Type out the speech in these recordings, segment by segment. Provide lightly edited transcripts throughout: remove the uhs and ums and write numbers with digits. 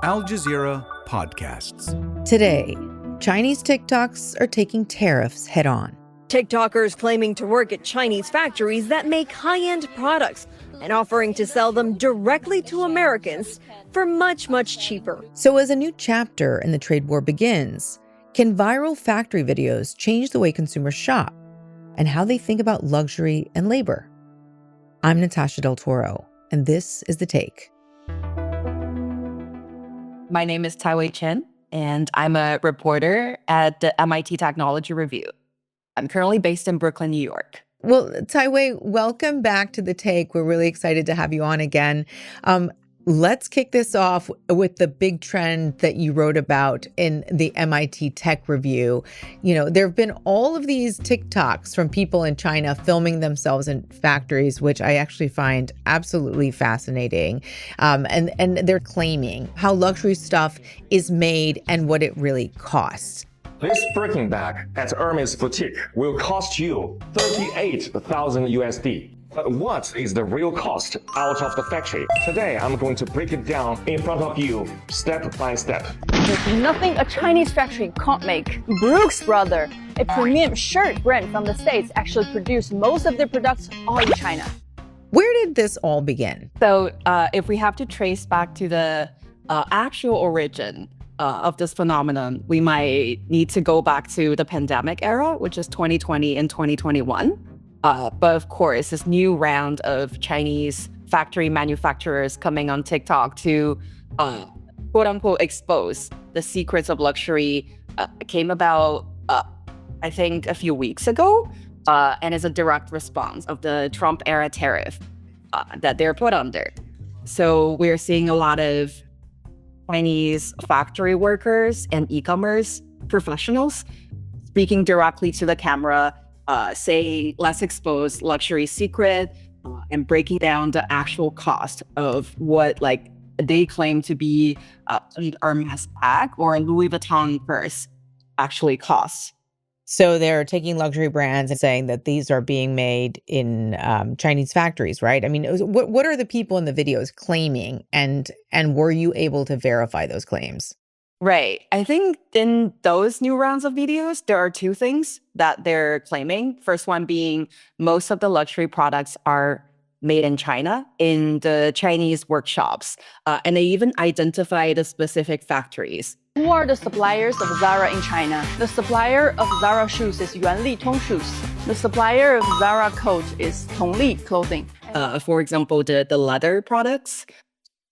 Al Jazeera Podcasts. Today, Chinese TikToks are taking tariffs head on. TikTokers claiming to work at Chinese factories that make high-end products and offering to sell them directly to Americans for much, much cheaper. So as a new chapter in the trade war begins, can viral factory videos change the way consumers shop and how they think about luxury and labor? I'm Natasha del Toro, and this is The Take. My name is Chen, and I'm a reporter at the MIT Technology Review. I'm currently based in Brooklyn, New York. Well, Caiwei, welcome back to The Take. We're really excited to have you on again. Let's kick this off with the big trend that you wrote about in the MIT Tech Review. You know, there have been all of these TikToks from people in China filming themselves in factories, which I actually find absolutely fascinating. And they're claiming how luxury stuff is made and what it really costs. This Birkin bag at Hermes boutique will cost you 38,000 USD. But what is the real cost out of the factory? Today, I'm going to break it down in front of you, step by step. There's nothing a Chinese factory can't make. Brooks Brothers, a premium shirt brand from the States, actually produce most of their products all in China. Where did this all begin? So if we have to trace back to the actual origin of this phenomenon, we might need to go back to the pandemic era, which is 2020 and 2021. But of course, this new round of Chinese factory manufacturers coming on TikTok to quote unquote expose the secrets of luxury came about, I think, a few weeks ago, and is a direct response of the Trump era tariff that they're put under. So we're seeing a lot of Chinese factory workers and e-commerce professionals speaking directly to the camera, say, let's expose luxury secret and breaking down the actual cost of what they claim to be an Hermes bag or a Louis Vuitton purse actually costs. So they're taking luxury brands and saying that these are being made in Chinese factories, right? I mean, what are the people in the videos claiming, and were you able to verify those claims? Right. I think in those new rounds of videos, there are two things that they're claiming. First one being most of the luxury products are made in China, in the Chinese workshops. And they even identify the specific factories. Who are the suppliers of Zara in China? The supplier of Zara shoes is Yuanli Tong Shoes. The supplier of Zara coat is Tongli Clothing. For example, the leather products,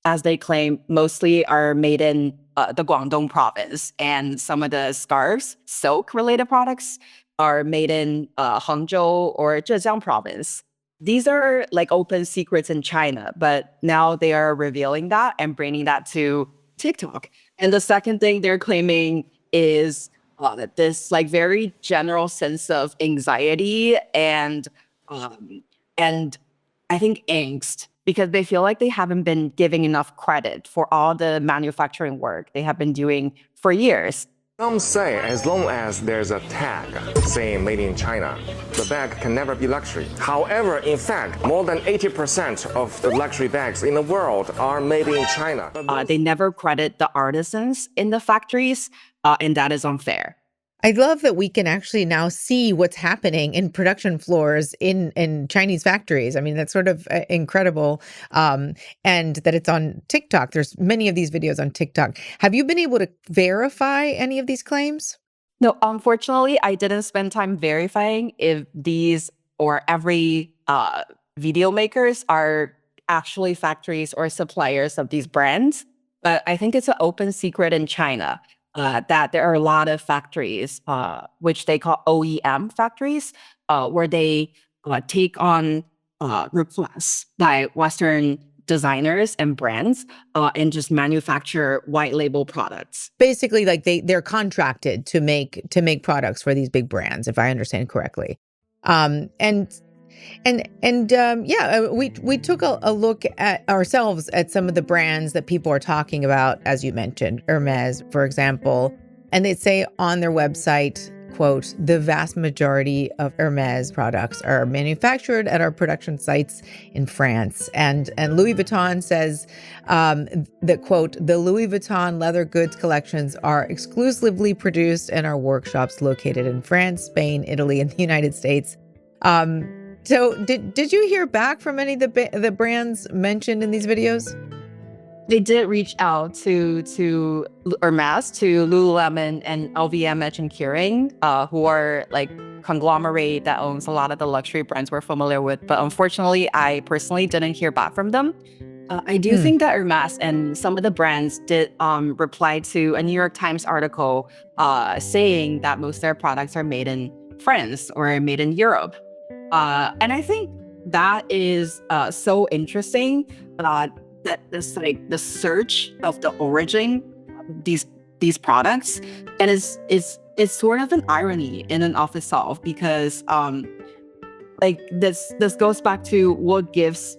as they claim, mostly are made in the Guangdong province. And some of the scarves, silk-related products, are made in Hangzhou or Zhejiang province. These are like open secrets in China, but now they are revealing that and bringing that to TikTok. And the second thing they're claiming is that this very general sense of anxiety and I think angst, because they feel like they haven't been giving enough credit for all the manufacturing work they have been doing for years. Some say as long as there's a tag saying made in China, the bag can never be luxury. However, in fact, more than 80% of the luxury bags in the world are made in China. They never credit the artisans in the factories, and that is unfair. I love that we can actually now see what's happening in production floors in Chinese factories. I mean, that's sort of incredible. And that it's on TikTok. There's many of these videos on TikTok. Have you been able to verify any of these claims? No, unfortunately, I didn't spend time verifying if these or every video makers are actually factories or suppliers of these brands. But I think it's an open secret in China. That there are a lot of factories, which they call OEM factories, where they take on requests by Western designers and brands and just manufacture white label products. Basically, they're contracted to make products for these big brands, if I understand correctly. We took a look at ourselves at some of the brands that people are talking about, as you mentioned, Hermes, for example, and they say on their website, quote, the vast majority of Hermes products are manufactured at our production sites in France. And Louis Vuitton says that, quote, the Louis Vuitton leather goods collections are exclusively produced in our workshops located in France, Spain, Italy, and the United States. So did you hear back from any of the brands mentioned in these videos? They did reach out to Hermes, to Lululemon and LVMH and Kering, who are like conglomerate that owns a lot of the luxury brands we're familiar with. But unfortunately, I personally didn't hear back from them. I do think that Hermes and some of the brands did reply to a New York Times article saying that most of their products are made in France or made in Europe. And I think that is so interesting. That this like the search of the origin of these products, and it's sort of an irony in and of itself, because like this goes back to what gives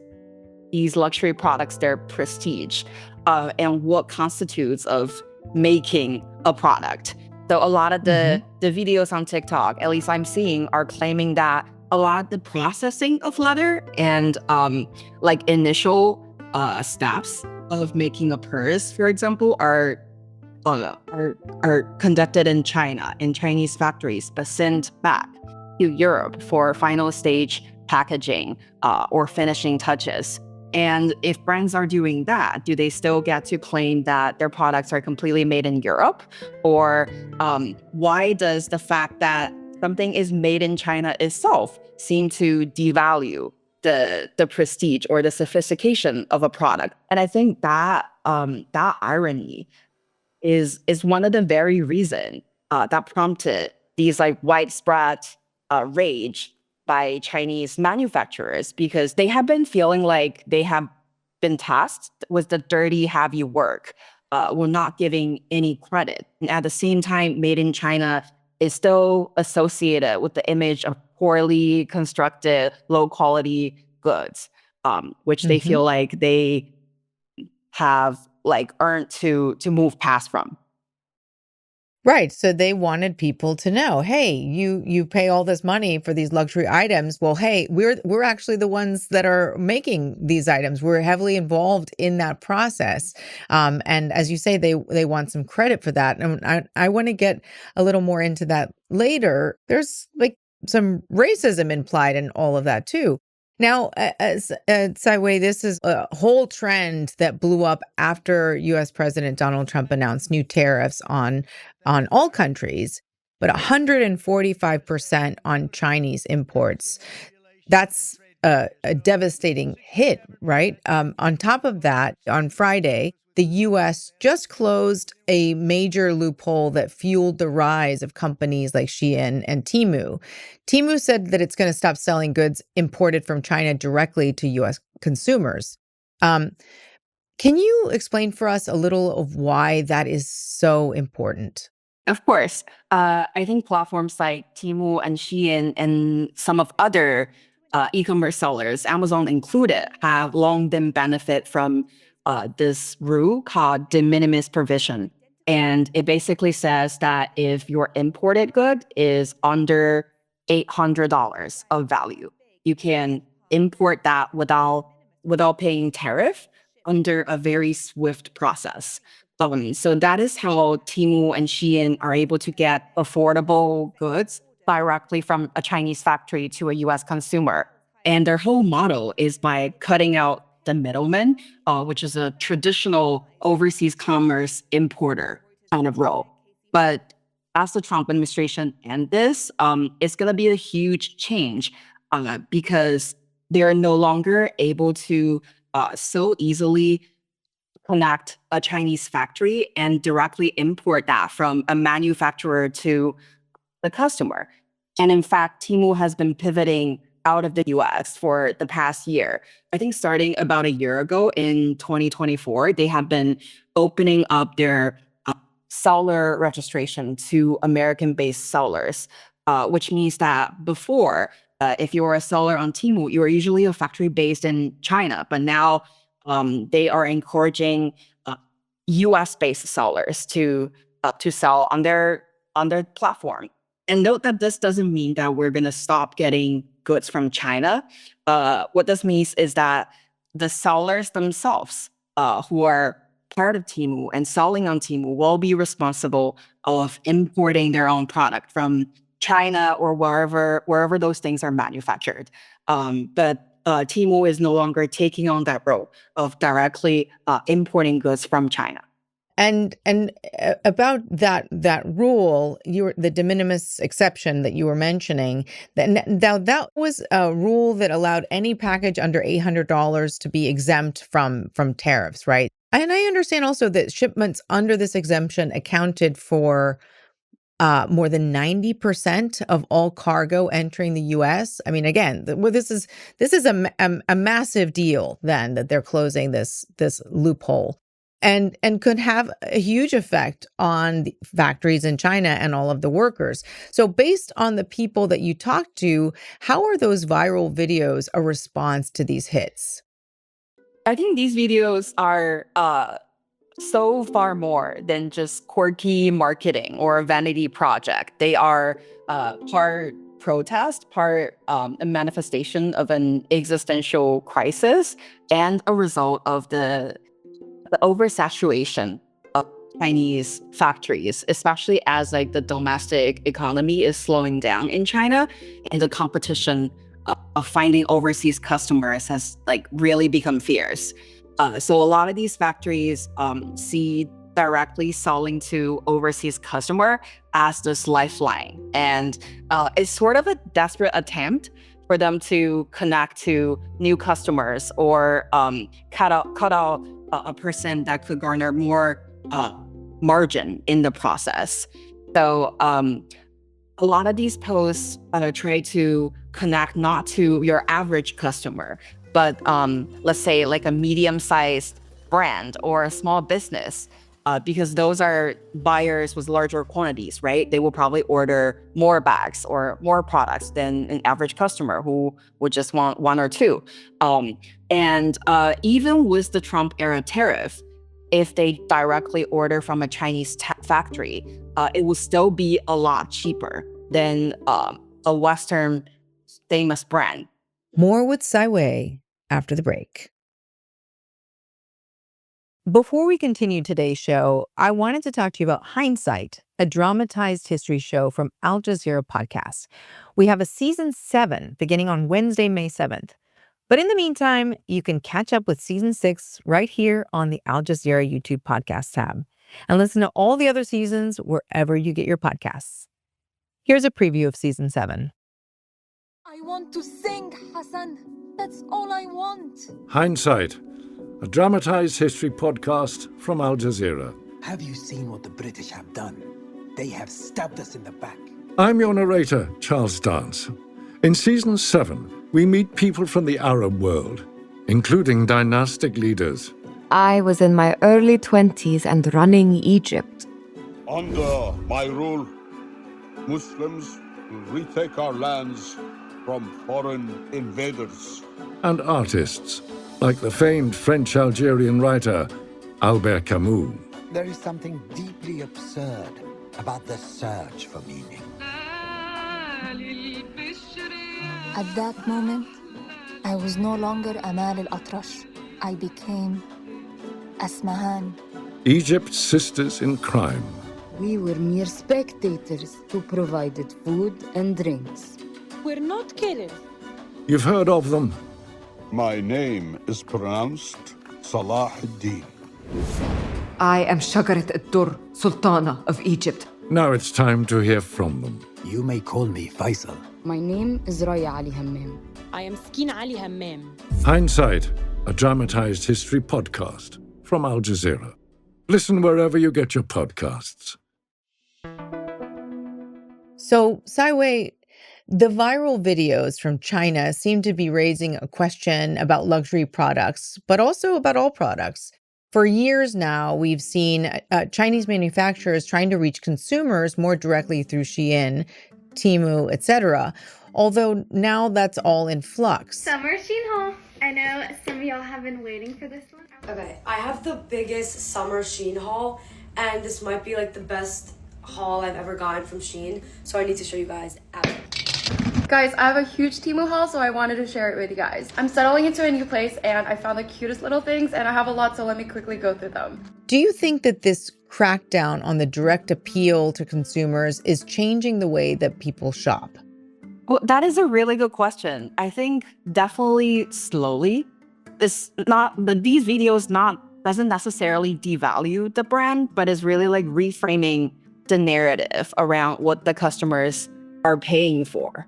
these luxury products their prestige, and what constitutes of making a product. So a lot of the videos on TikTok, at least I'm seeing, are claiming that a lot of the processing of leather and like initial steps of making a purse, for example, are conducted in China, in Chinese factories, but sent back to Europe for final stage packaging or finishing touches. And if brands are doing that, do they still get to claim that their products are completely made in Europe? Or why does the fact that something is made in China itself seem to devalue the prestige or the sophistication of a product? And I think that that irony is one of the very reasons that prompted these like widespread rage by Chinese manufacturers, because they have been feeling like they have been tasked with the dirty, heavy work, while not giving any credit. And at the same time, made in China is still associated with the image of poorly constructed, low quality goods, which they feel like they have like earned to move past from. Right. So they wanted people to know, hey, you pay all this money for these luxury items. Well, hey, we're actually the ones that are making these items. We're heavily involved in that process. And as you say, they want some credit for that. And I want to get a little more into that later. There's like some racism implied in all of that too. Now, Caiwei, this is a whole trend that blew up after U.S. President Donald Trump announced new tariffs on all countries, but 145% on Chinese imports. That's a devastating hit, right? On top of that, on Friday, the U.S. just closed a major loophole that fueled the rise of companies like Shein and Temu. Temu said that it's going to stop selling goods imported from China directly to U.S. consumers. Can you explain for us a little of why that is so important? Of course. I think platforms like Temu and Shein and some of other e-commerce sellers, Amazon included, have long been benefit from this rule called de minimis provision. And it basically says that if your imported good is under $800 of value, you can import that without paying tariff under a very swift process. So that is how Temu and Shein are able to get affordable goods directly from a Chinese factory to a US consumer. And their whole model is by cutting out the middleman, which is a traditional overseas commerce importer kind of role. But as the Trump administration ends this, it's going to be a huge change because they're no longer able to so easily connect a Chinese factory and directly import that from a manufacturer to the customer. And in fact, Temu has been pivoting out of the US for the past year. I think starting about a year ago in 2024, they have been opening up their seller registration to American-based sellers, which means that before, if you were a seller on Temu, you were usually a factory based in China, but now they are encouraging US-based sellers to sell on their platform. And note that this doesn't mean that we're going to stop getting goods from China. What this means is that the sellers themselves, who are part of Temu and selling on Temu, will be responsible of importing their own product from China or wherever those things are manufactured. But Temu is no longer taking on that role of directly importing goods from China. And about that rule, the de minimis exception that you were mentioning, that was a rule that allowed any package under $800 to be exempt from tariffs, right? And I understand also that shipments under this exemption accounted for more than 90% of all cargo entering the U.S. I mean, again, this is a massive deal then that they're closing this loophole. And could have a huge effect on the factories in China and all of the workers. So based on the people that you talked to, how are those viral videos a response to these hits? I think these videos are so far more than just quirky marketing or a vanity project. They are part protest, part a manifestation of an existential crisis and a result of the oversaturation of Chinese factories, especially as like the domestic economy is slowing down in China, and the competition of finding overseas customers has like really become fierce. So a lot of these factories see directly selling to overseas customer as this lifeline, and it's sort of a desperate attempt for them to connect to new customers or cut out a person that could garner more margin in the process. So a lot of these posts try to connect not to your average customer, but let's say like a medium-sized brand or a small business, because those are buyers with larger quantities, right? They will probably order more bags or more products than an average customer who would just want one or two. And even with the Trump era tariff, if they directly order from a Chinese factory, it will still be a lot cheaper than a Western famous brand. More with Caiwei after the break. Before we continue today's show, I wanted to talk to you about Hindsight, a dramatized history show from Al Jazeera podcast. We have a season 7 beginning on Wednesday, May 7th. But in the meantime, you can catch up with season 6 right here on the Al Jazeera YouTube podcast tab and listen to all the other seasons wherever you get your podcasts. Here's a preview of season 7. I want to sing, Hassan. That's all I want. Hindsight, a dramatized history podcast from Al Jazeera. Have you seen what the British have done? They have stabbed us in the back. I'm your narrator, Charles Dance. In season 7, we meet people from the Arab world, including dynastic leaders. I was in my early 20s and running Egypt. Under my rule, Muslims will retake our lands from foreign invaders. And artists, like the famed French-Algerian writer Albert Camus. There is something deeply absurd about the search for meaning. At that moment, I was no longer Amal al-Atrash. I became Asmahan. Egypt's sisters in crime. We were mere spectators who provided food and drinks. We're not killers. You've heard of them. My name is pronounced Salah ad-Din. I am Shagarat ad-Dur, Sultana of Egypt. Now it's time to hear from them. You may call me Faisal. My name is Raya Ali Hammam. I am Skin Ali Hammam. Hindsight, a dramatized history podcast from Al Jazeera. Listen wherever you get your podcasts. So, Caiwei, the viral videos from China seem to be raising a question about luxury products, but also about all products. For years now, we've seen Chinese manufacturers trying to reach consumers more directly through Shein, Temu, etc. Although now that's all in flux. Summer Shein haul. I know some of y'all have been waiting for this one. Okay, I have the biggest summer Shein haul, and this might be like the best haul I've ever gotten from Shein, so I need to show you guys after. Guys, I have a huge Temu haul, so I wanted to share it with you guys. I'm settling into a new place and I found the cutest little things and I have a lot, so let me quickly go through them. Do you think that this crackdown on the direct appeal to consumers is changing the way that people shop? Well, that is a really good question. I think definitely slowly. These videos doesn't necessarily devalue the brand, but is really like reframing the narrative around what the customers are paying for.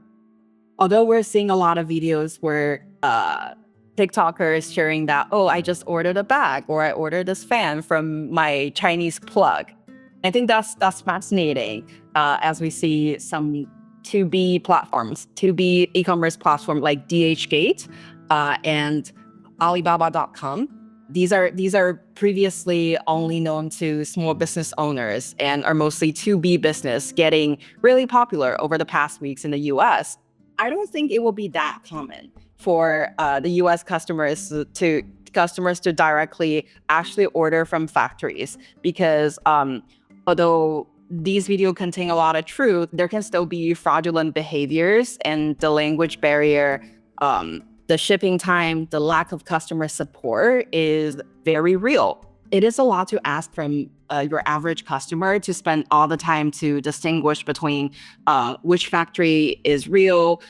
Although we're seeing a lot of videos where TikTokers sharing that, oh, I just ordered a bag or I ordered this fan from my Chinese plug. I think that's fascinating as we see some 2B platforms, 2B e-commerce platform like DHgate and Alibaba.com. These are previously only known to small business owners and are mostly 2B business, getting really popular over the past weeks in the US. I don't think it will be that common for the US customers to directly actually order from factories, because although these videos contain a lot of truth, there can still be fraudulent behaviors, and the language barrier, the shipping time, the lack of customer support is very real. It is a lot to ask from your average customer to spend all the time to distinguish between which factory is real,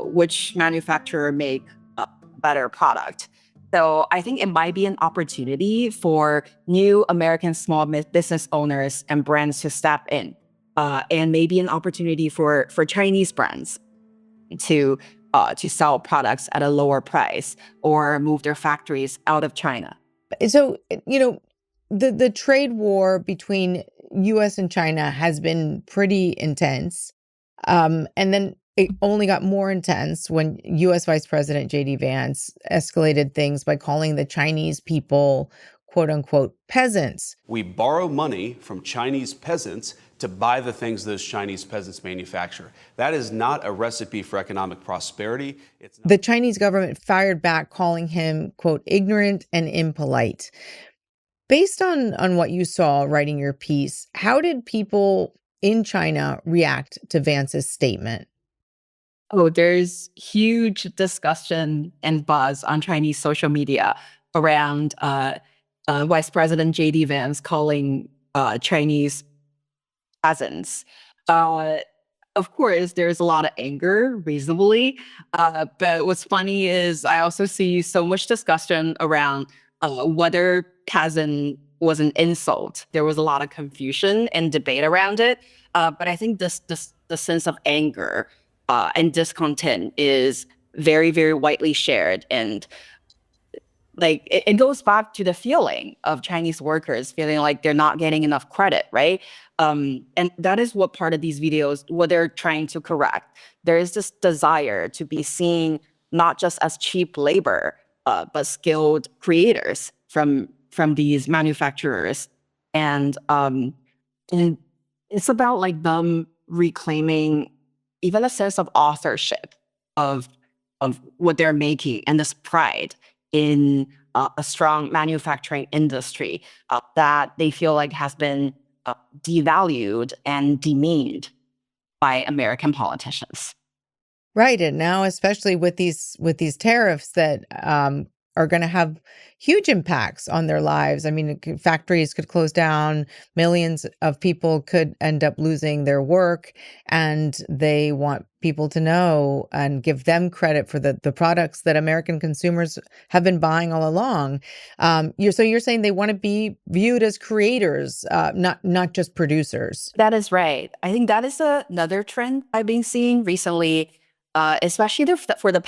which manufacturer make a better product. So I think it might be an opportunity for new American small business owners and brands to step in, and maybe an opportunity for Chinese brands to sell products at a lower price or move their factories out of China. So, the trade war between US and China has been pretty intense. And then it only got more intense when US Vice President J.D. Vance escalated things by calling the Chinese people, quote unquote, peasants. We borrow money from Chinese peasants to buy the things those Chinese peasants manufacture. That is not a recipe for economic prosperity. The Chinese government fired back, calling him, quote, ignorant and impolite. Based on what you saw writing your piece, how did people in China react to Vance's statement? Oh, there's huge discussion and buzz on Chinese social media around Vice President J.D. Vance calling Chinese peasants. Of course, there's a lot of anger, reasonably. But what's funny is I also see so much discussion around whether peasant was an insult. There was a lot of confusion and debate around it. But I think the sense of anger and discontent is very, very widely shared. And like it goes back to the feeling of Chinese workers feeling like they're not getting enough credit, right? And that is what part of these videos, what they're trying to correct. There is this desire to be seen not just as cheap labor, but skilled creators from these manufacturers. And it's about like them reclaiming even a sense of authorship of what they're making, and this pride in a strong manufacturing industry that they feel like has been devalued and demeaned by American politicians. Right. And now, especially with these tariffs that are going to have huge impacts on their lives. I mean, factories could close down, millions of people could end up losing their work, and they want people to know and give them credit for the products that American consumers have been buying all along. You're saying they want to be viewed as creators, not just producers. That is right. I think that is another trend I've been seeing recently, especially for the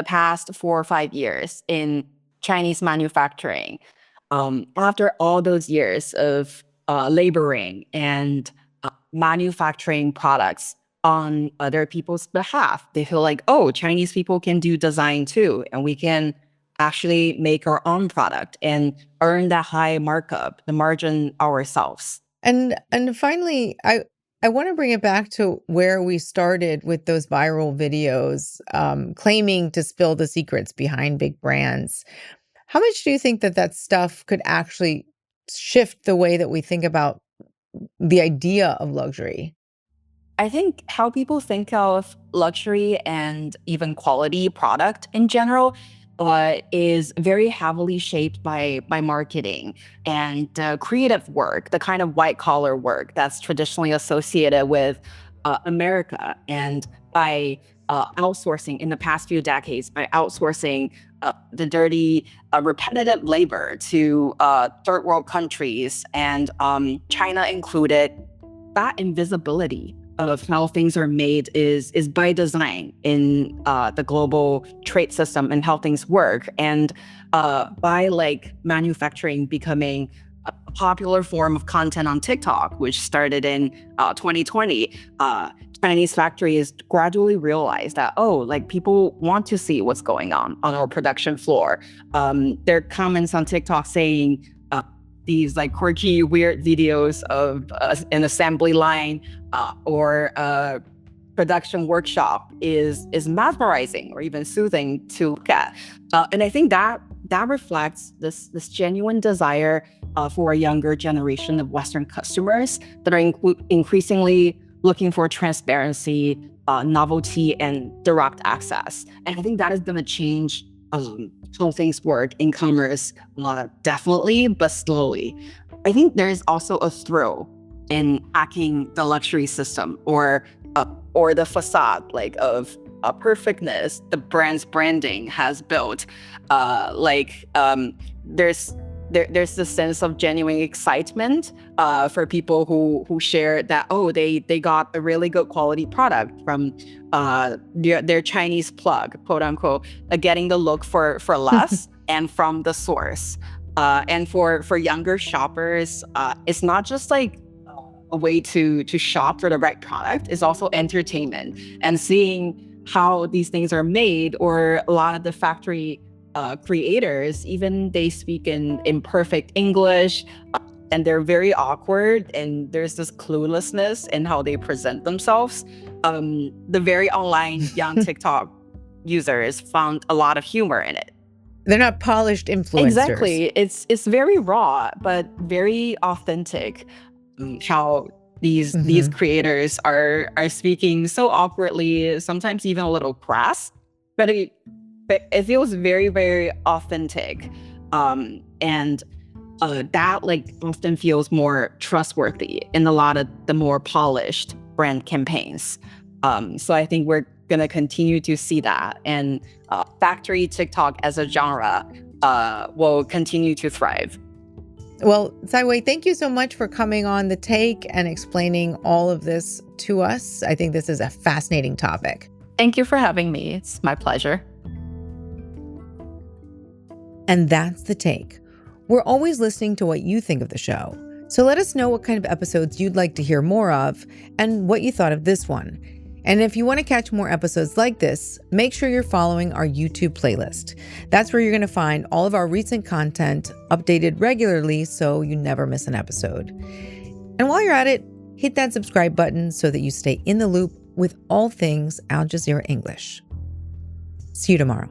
past 4 or 5 years in Chinese manufacturing. After all those years of laboring and manufacturing products on other people's behalf, they feel like, oh, Chinese people can do design too, and we can actually make our own product and earn that high markup, the margin ourselves. And finally, I want to bring it back to where we started with those viral videos claiming to spill the secrets behind big brands. How much do you think that stuff could actually shift the way that we think about the idea of luxury? I think how people think of luxury and even quality product in general is very heavily shaped by marketing and creative work, the kind of white collar work that's traditionally associated with America. And by outsourcing in the past few decades, by outsourcing the dirty, repetitive labor to third world countries, and China included, that invisibility of how things are made is by design in the global trade system and how things work. And by like manufacturing becoming a popular form of content on TikTok, which started in 2020, Chinese factories gradually realized that, oh, like people want to see what's going on our production floor. There are comments on TikTok saying, these like quirky, weird videos of an assembly line or a production workshop is mesmerizing or even soothing to look at. And I think that reflects this genuine desire for a younger generation of Western customers that are increasingly looking for transparency, novelty, and direct access. And I think that is going to change how things work in commerce, definitely, but slowly. I think there is also a thrill in hacking the luxury system or the facade of perfectness the brand's branding has built. There's this sense of genuine excitement for people who share that, oh, they got a really good quality product from their Chinese plug, quote unquote, getting the look for less and from the source. And for younger shoppers, it's not just like a way to shop for the right product, it's also entertainment and seeing how these things are made, or a lot of the factory creators, even they speak in imperfect English and they're very awkward and there's this cluelessness in how they present themselves. The very online young TikTok users found a lot of humor in it. They're not polished influencers. Exactly. It's very raw, but very authentic. How these creators are speaking so awkwardly, sometimes even a little crass, but it feels very, very authentic. And that often feels more trustworthy in a lot of the more polished brand campaigns. So I think we're going to continue to see that. And factory TikTok as a genre will continue to thrive. Well, Caiwei, thank you so much for coming on The Take and explaining all of this to us. I think this is a fascinating topic. Thank you for having me. It's my pleasure. And that's The Take. We're always listening to what you think of the show. So let us know what kind of episodes you'd like to hear more of and what you thought of this one. And if you want to catch more episodes like this, make sure you're following our YouTube playlist. That's where you're going to find all of our recent content updated regularly so you never miss an episode. And while you're at it, hit that subscribe button so that you stay in the loop with all things Al Jazeera English. See you tomorrow.